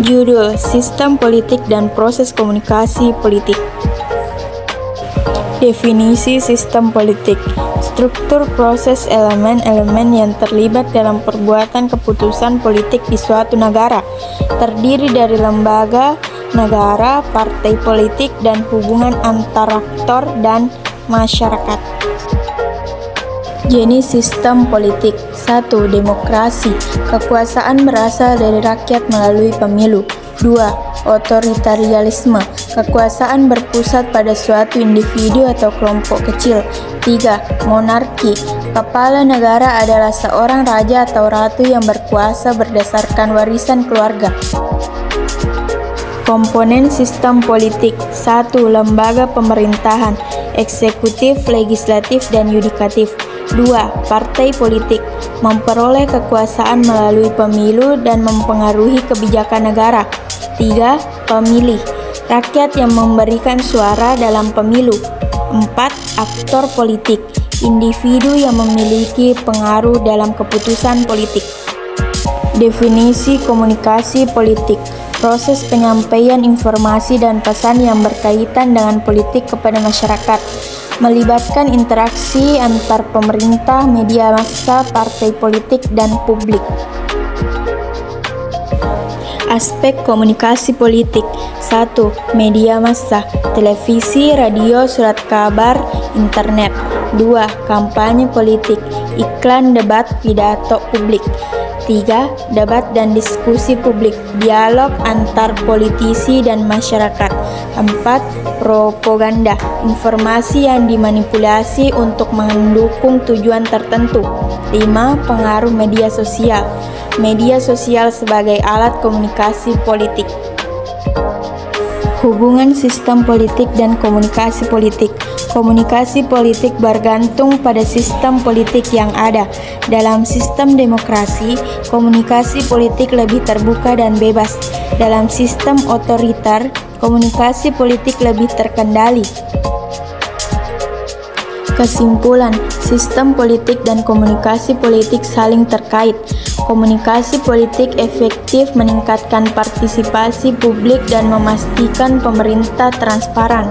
Judul: Sistem Politik dan Proses Komunikasi Politik. Definisi sistem politik: struktur, proses, elemen-elemen yang terlibat dalam perbuatan keputusan politik di suatu negara, terdiri dari lembaga, negara, partai politik, dan hubungan antar aktor dan masyarakat. Jenis sistem politik. 1. Demokrasi. Kekuasaan berasal dari rakyat melalui pemilu. 2. Otoritarianisme. Kekuasaan berpusat pada suatu individu atau kelompok kecil. 3. Monarki. Kepala negara adalah seorang raja atau ratu yang berkuasa berdasarkan warisan keluarga. Komponen sistem politik. 1. Lembaga pemerintahan, eksekutif, legislatif, dan yudikatif. 2. Partai politik, memperoleh kekuasaan melalui pemilu dan mempengaruhi kebijakan negara. 3. Pemilih, rakyat yang memberikan suara dalam pemilu. 4. Aktor politik, individu yang memiliki pengaruh dalam keputusan politik. Definisi komunikasi politik: proses penyampaian informasi dan pesan yang berkaitan dengan politik kepada masyarakat, melibatkan interaksi antar pemerintah, media massa, partai politik, dan publik. Aspek komunikasi politik. 1. Media massa, televisi, radio, surat kabar, internet. 2. Kampanye politik, iklan, debat, pidato publik. 3. Debat dan diskusi publik, dialog antar politisi dan masyarakat. 4. Propaganda, informasi yang dimanipulasi untuk mendukung tujuan tertentu. 5. Pengaruh media sosial, media sosial sebagai alat komunikasi politik. Hubungan sistem politik dan komunikasi politik. Komunikasi politik bergantung pada sistem politik yang ada. Dalam sistem demokrasi, komunikasi politik lebih terbuka dan bebas. Dalam sistem otoriter, komunikasi politik lebih terkendali. Kesimpulan: sistem politik dan komunikasi politik saling terkait. Komunikasi politik efektif meningkatkan partisipasi publik dan memastikan pemerintah transparan.